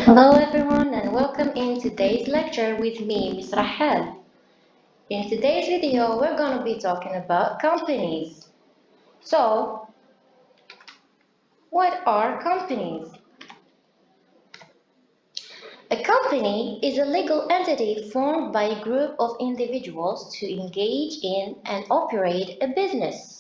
Hello everyone and welcome in today's lecture with me, Ms. Rahel. In today's video, we're going to be talking about companies. So, what are companies? A company is a legal entity formed by a group of individuals to engage in and operate a business.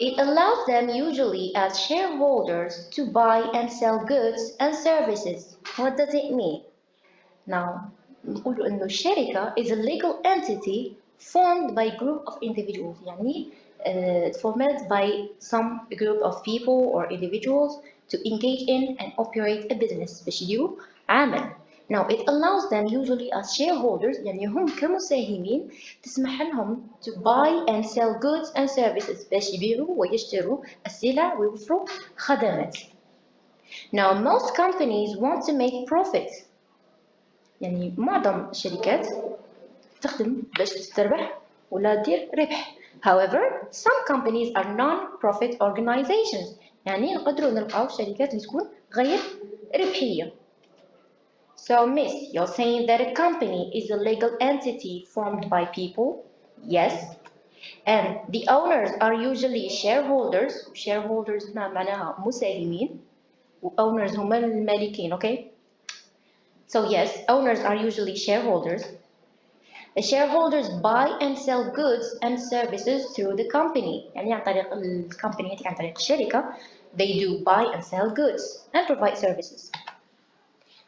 It allows them usually as shareholders to buy and sell goods and services. What does it mean? Now, نقول إنه الشركة is a legal entity formed by a group of individuals يعني formed by some group of people or individuals to engage in and operate a business باش يديروا عمل. Now it allows them usually as shareholders يعني هم كمساهمين تسمح لهم to buy and sell goods and services باش يبيعوا ويشتروا السلع ويوفروا خدمات. Now most companies want to make profit. يعني معظم الشركات تخدم باش تربح ولا تدير ربح. However, some companies are non-profit organizations. يعني نقدروا نلقاو شركات اللي تكون غير ربحية. So, Miss, you're saying that a company is a legal entity formed by people? Yes. And the owners are usually shareholders. Shareholders معناها مساهمين. Owners هم المالكين, okay? So yes, owners are usually shareholders. The shareholders buy and sell goods and services through the company. يعني عن طريق الكمباني عن طريق الشركة they do buy and sell goods and provide services.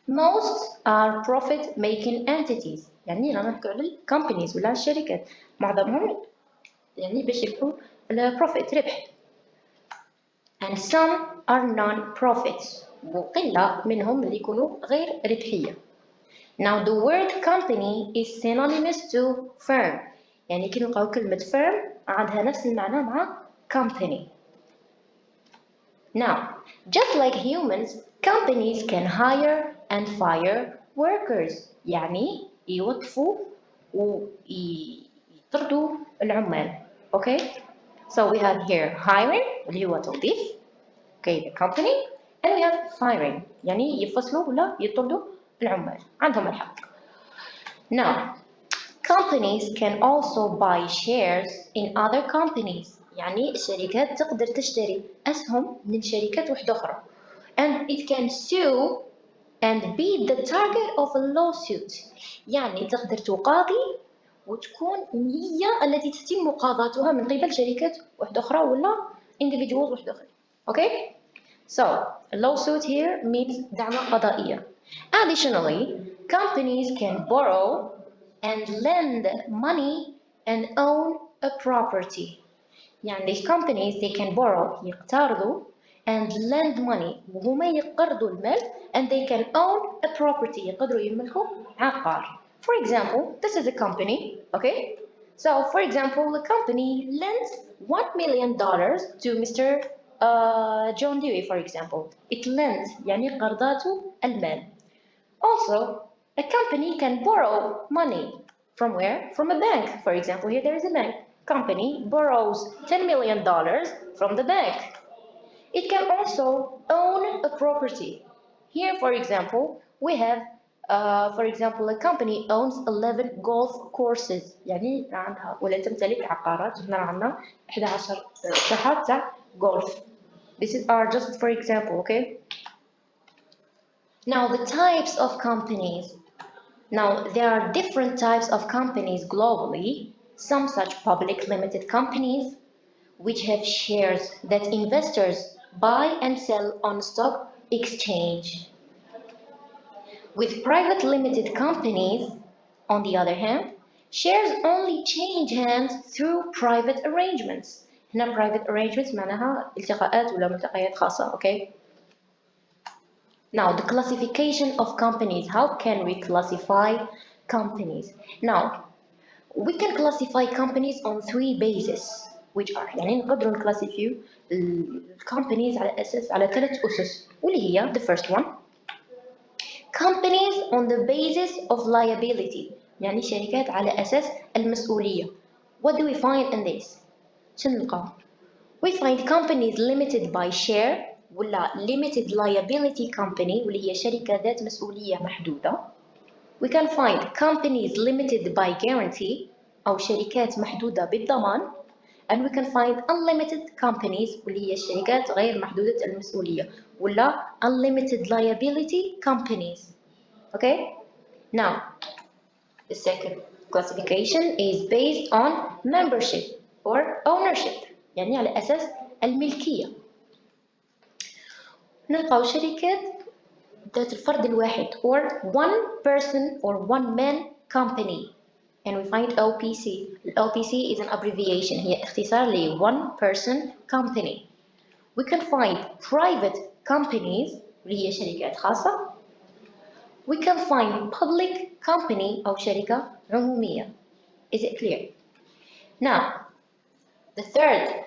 Most are profit-making entities. يعني رانا نحكوا على companies ولا الشركات معظمهم يعني باش يربحوا profit ربح. And some are non-profits. وقلة منهم اللي يكونوا غير ربحية. Now the word company is synonymous to firm. يعني كي نلقاو كلمة firm عندها نفس المعنى مع company. Now, just like humans, companies can hire and fire workers. يعني يوظفوا ويطردوا العمال. Okay? So we have here hiring اللي هو توظيف. Okay, the company. And we have firing يعني يفصلوا ولا يطردوا العمال. عندهم الحق. Now, companies can also buy shares in other companies. يعني الشركات تقدر تشتري أسهم من شركات واحدة أخرى. And it can sue and be the target of a lawsuit. يعني تقدر تقاضي وتكون هي التي تتم مقاضاتها من قبل شركات واحدة أخرى ولا individuals واحدة أخرى. Okay? So, a lawsuit here means دعوة قضائية. Additionally, companies can borrow and lend money and own a property. يعني these companies they can borrow يقترضوا and lend money وهما يقرضوا المال and they can own a property يقدروا يملكوا عقار. For example, this is a company, okay? So, for example, the company lends $1 million to Mr. John Dewey, for example. It lends يعني قرضاته المال. Also, a company can borrow money from where? From a bank. For example, here there is a bank. Company borrows $10 million from the bank. It can also own a property. Here, for example, we have, for example, a company owns 11 golf courses. يعني عندها ولا تمتلك عقارات. هنا عندنا 11 ساحة تاع golf. This is are just for example, okay? Now the types of companies. Now there are different types of companies globally. Some such public limited companies which have shares that investors buy and sell on stock exchange. With private limited companies, on the other hand, shares only change hands through private arrangements. هنا private arrangements معناها التقاءات ولا ملتقيات خاصة, okay? Now, the classification of companies. How can we classify companies? Now, we can classify companies on 3 bases, which are يعني نقدروا نكلاسيفيو companies على 3 أسس واللي هي the first one companies on the basis of liability يعني شركات على أساس المسؤولية. What do we find in this? شنو نلقاو؟ We find companies limited by share ولا limited liability company واللي هي شركة ذات مسؤولية محدودة. We can find companies limited by guarantee أو شركات محدودة بالضمان. And we can find unlimited companies واللي هي الشركات غير محدودة المسؤولية ولا unlimited liability companies. Okay? Now, the second classification is based on membership or ownership يعني على أساس الملكية. نلقاو شركات ذات الفرد الواحد or one person or one man company and we find OPC. OPC is an abbreviation هي اختصار ل one person company. We can find private companies اللي هي شركات خاصة. We can find public company أو شركة عمومية. Is it clear? Now, the third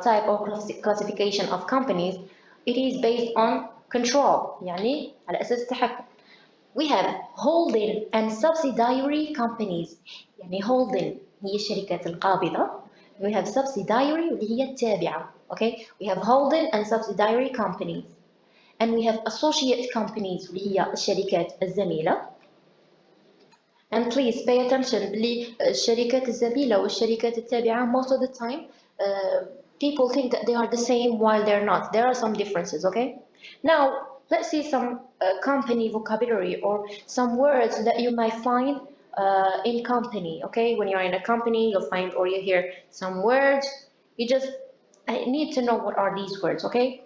type of classification of companies, it is based on control يعني على أساس التحكم. We have holding and subsidiary companies يعني holding هي الشركات القابضة. We have subsidiary واللي هي التابعة. Okay? We have holding and subsidiary companies. And we have associate companies واللي هي الشركات الزميلة. And please pay attention للشركات الزميلة والشركات التابعة most of the time people think that they are the same while they're not. There are some differences, okay? Now, let's see some company vocabulary or some words that you might find in company, okay? When you're in a company, you'll find or you hear some words. You just need to know what are these words, okay?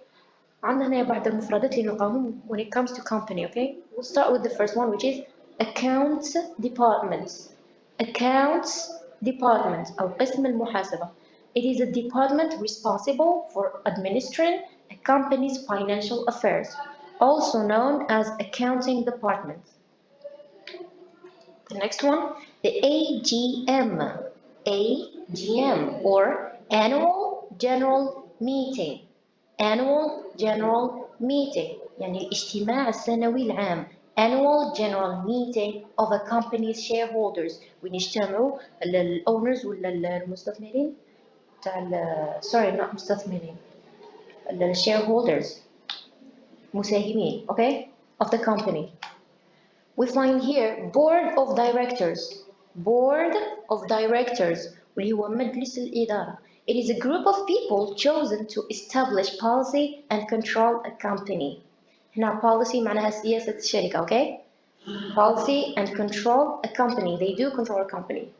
عندنا هنا بعض المفردات اللي نلقاهم when it comes to company, okay? We'll start with the first one, which is accounts department. Accounts department أو قسم المحاسبة. It is a department responsible for administering a company's financial affairs, also known as accounting department. The next one, the AGM. AGM or annual general meeting. Annual general meeting يعني الاجتماع السنوي العام. Annual general meeting of a company's shareholders وين يجتمعوا الأونرز ولا المستثمرين تاع sorry not مستثمرين shareholders مساهمين okay of the company. We find here board of directors. Board of directors واللي هو مجلس الإدارة. It is a group of people chosen to establish policy and control a company. هنا policy معناها سياسة الشركة, okay? Policy and control a company. They do control a company.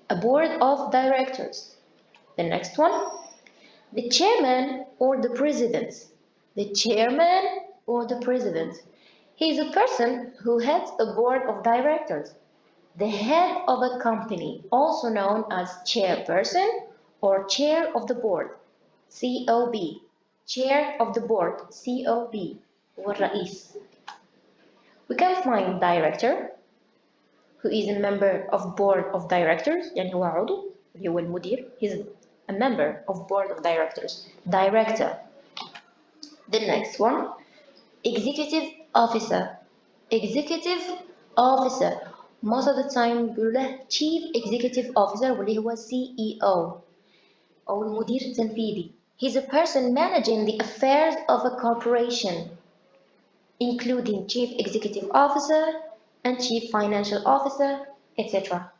A board of directors. The next one, the chairman or the president. The chairman or the president. He is a person who heads a board of directors. The head of a company, also known as chairperson or chair of the board, COB. Chair of the board, COB, والرئيس. We can find director, who is a member of board of directors, يعني هو عضو, اللي هو المدير. He's a member of board of directors. Director. The next one, executive officer. Executive officer. Most of the time بيقولوا له chief executive officer واللي هو CEO أو المدير التنفيذي. He's a person managing the affairs of a corporation, including chief executive officer and chief financial officer, etc.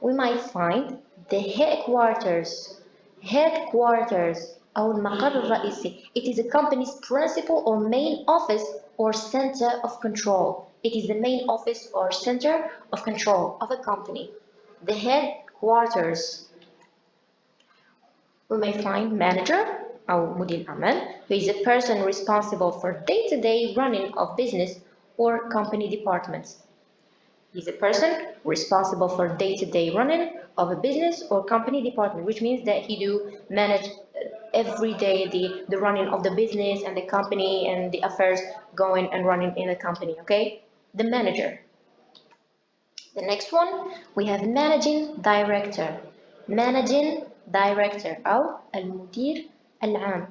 We might find the headquarters. Headquarters أو المقر الرئيسي. It is a company's principal or main office or center of control. It is the main office or center of control of a company. The headquarters. We may find manager أو مدير أعمال, who is a person responsible for day-to-day running of business or company departments. He's a person responsible for day-to-day running of a business or company department, which means that he do manage every day the running of the business and the company and the affairs going and running in the company, okay? The manager. The next one, we have managing director. Managing director أو المدير العام.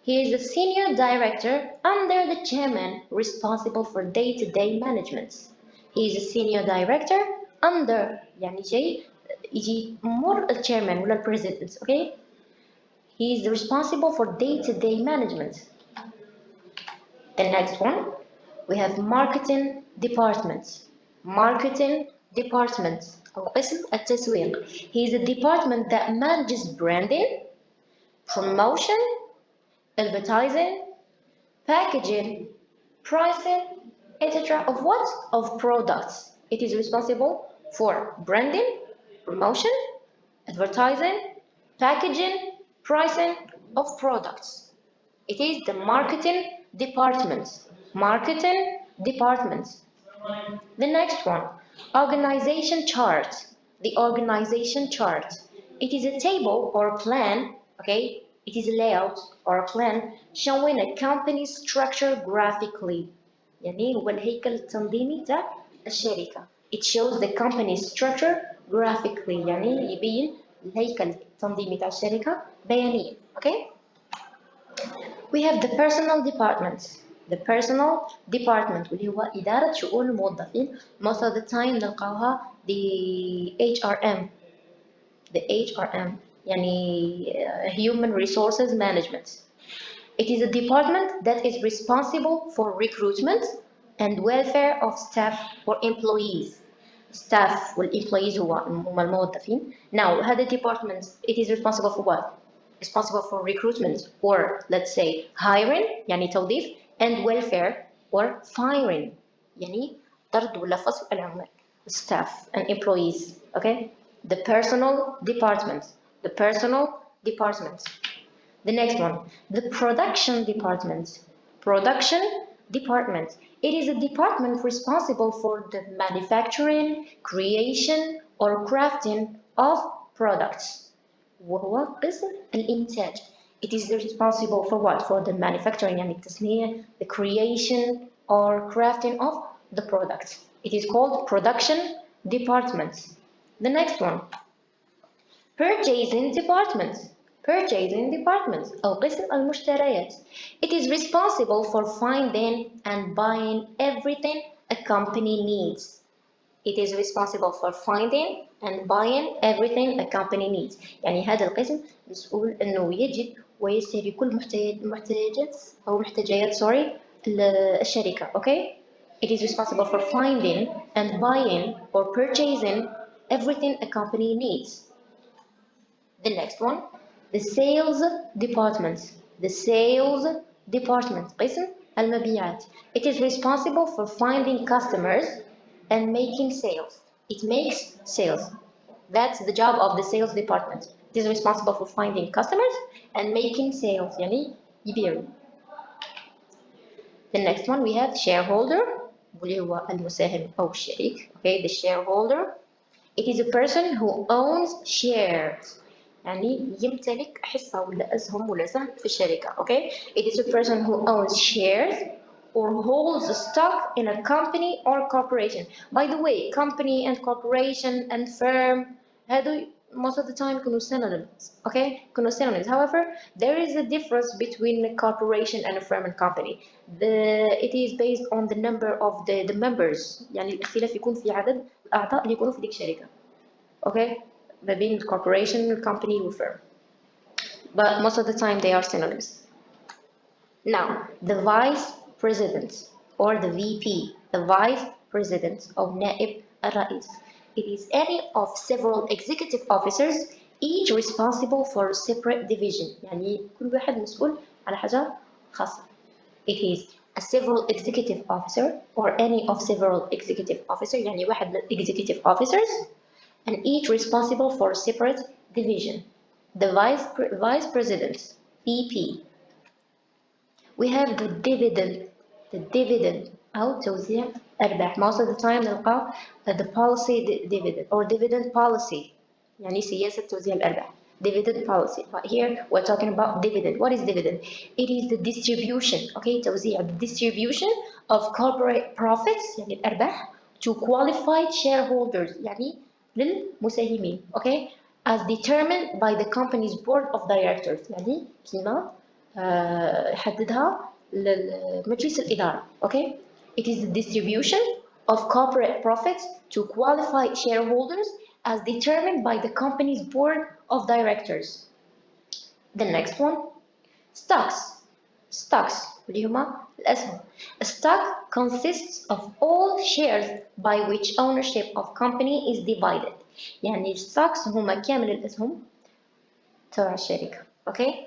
He is a senior director under the chairman responsible for day-to-day management. He is a senior director under يعني يجي مر الchairman ولا president, okay? He is responsible for day-to-day management. The next one, we have marketing departments. Marketing departments أو قسم التسويق. He is a department that manages branding, promotion, advertising, packaging, pricing, etc. Of what? Of products. It is responsible for branding, promotion, advertising, packaging, pricing of products. It is the marketing department. Marketing department. The next one, organization chart. The organization chart. It is a table or a plan, okay? It is a layout or a plan showing a company's structure graphically. يعني هو الهيكل التنظيمي تاع الشركة. It shows the company's structure graphically. يعني يبين الهيكل التنظيمي تاع الشركة بيانيا. Okay? We have the personal department. The personal department واللي هو إدارة شؤون الموظفين. Most of the time نلقاوها the HRM. The HRM يعني Human Resources Management. It is a department that is responsible for recruitment and welfare of staff or employees. Staff والemployees هم الموظفين. Now هذا department it is responsible for what? Responsible for recruitment or let's say hiring يعني توظيف and welfare or firing يعني طرد ولا فصل العمال. Staff and employees. Okay? The personal department. The personal department. The next one, the production department. Production department. It is a department responsible for the manufacturing, creation, or crafting of products. وهو قسم الإنتاج. It is responsible for what? For the manufacturing يعني التصنيع, the creation or crafting of the products. It is called production department. The next one, purchasing department. Purchasing department أو قسم المشتريات. It is responsible for finding and buying everything a company needs. It is responsible for finding and buying everything a company needs. يعني هذا القسم مسؤول أنه يجد ويشتري كل محتاجات أو محتاجات الشركة. Okay? It is responsible for finding and buying or purchasing everything a company needs. The next one, the sales department. The sales department قسم المبيعات. It is responsible for finding customers and making sales. It makes sales. That's the job of the sales department. It is responsible for finding customers and making sales يعني يبيعوا. The next one we have shareholder واللي هو المساهم أو الشريك. Okay, the shareholder. It is a person who owns shares. يعني يمتلك حصة ولا أسهم ولا سهم في الشركة. Okay? It is a person who owns shares or holds stock in a company or corporation. By the way, company and corporation and firm هذو most of the time يكونوا synonyms. Okay? يكونوا synonyms. However, there is a difference between a corporation and a firm and company. It is based on the number of the members. يعني الاختلاف يكون في عدد الأعضاء اللي يكونوا في ديك الشركة. Okay? ما بين corporation, company و firm. But most of the time they are synonyms. Now, the vice president or the VP, the vice president أو نائب الرئيس. It is any of several executive officers, each responsible for a separate division. يعني كل واحد مسؤول على حاجة خاصة. It is a several executive officer or any of several executive officers. يعني واحد من executive officers and each responsible for a separate division. The vice president, VP. We have the dividend أو توزيع أرباح. Most of the time نلقى the policy dividend or dividend policy يعني سياسة توزيع الأرباح. Dividend policy. But here we're talking about dividend. What is dividend? It is the distribution. Okay, توزيع the distribution of corporate profits يعني الأرباح to qualified shareholders يعني للمساهمين. Okay, as determined by the company's board of directors يعني كما يحددها مجلس الإدارة. Okay, it is the distribution of corporate profits to qualified shareholders as determined by the company's board of directors. The next one, stocks. Stocks اللي هما الأسهم. A stock consists of all shares by which ownership of company is divided. يعني stocks هما كامل الأسهم تبع الشركة. Okay?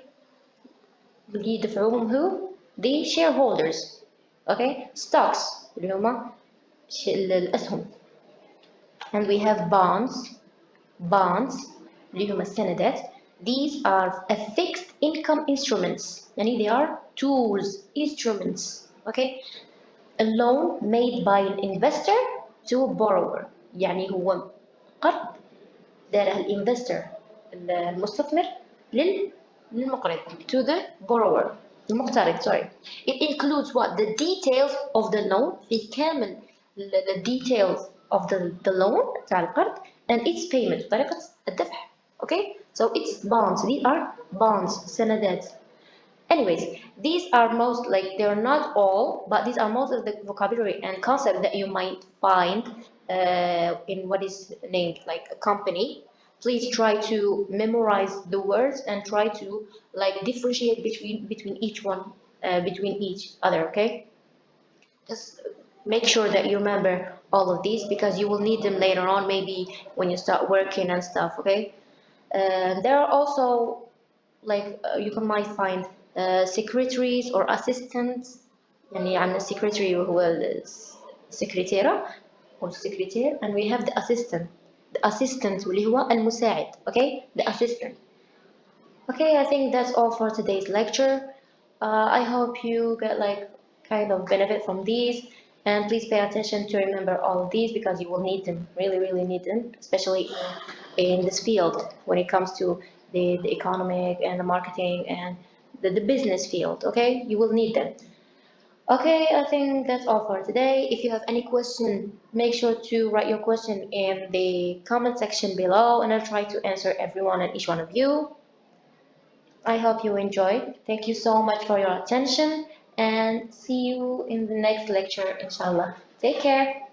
اللي يدفعوهم who? The shareholders. Okay? Stocks اللي هما الأسهم. And we have bonds اللي هما السندات. These are a fixed income instruments يعني they are tools, instruments. Okay? A loan made by an investor to a borrower يعني هو قرض داره الانفستر المستثمر للمقرض to the borrower المقترض sorry. It includes what? The details of the loan في كامل the details of the loan تاع القرض and its payment طريقة الدفع. Okay? So it's bonds. These are bonds سندات. Anyways, these are most like they're not all, but these are most of the vocabulary and concept that you might find in what is named like a company. Please try to memorize the words and try to like differentiate between each one, between each other. Okay, just make sure that you remember all of these because you will need them later on, maybe when you start working and stuff. Okay, there are also like you can might find secretaries or assistants. يعني عندنا secretary وهو السكرتيرة or secretary, and we have the assistant واللي هو المساعد. Okay, the assistant. Okay, I think that's all for today's lecture. I hope you get like kind of benefit from these, and please pay attention to remember all of these because you will need them, really need them, especially in this field when it comes to the economic and the marketing and the business field. Okay, you will need them. Okay, I think that's all for today. If you have any question, make sure to write your question in the comment section below, and I'll try to answer everyone and each one of you. I hope you enjoyed. Thank you so much for your attention and see you in the next lecture, inshallah. Take care.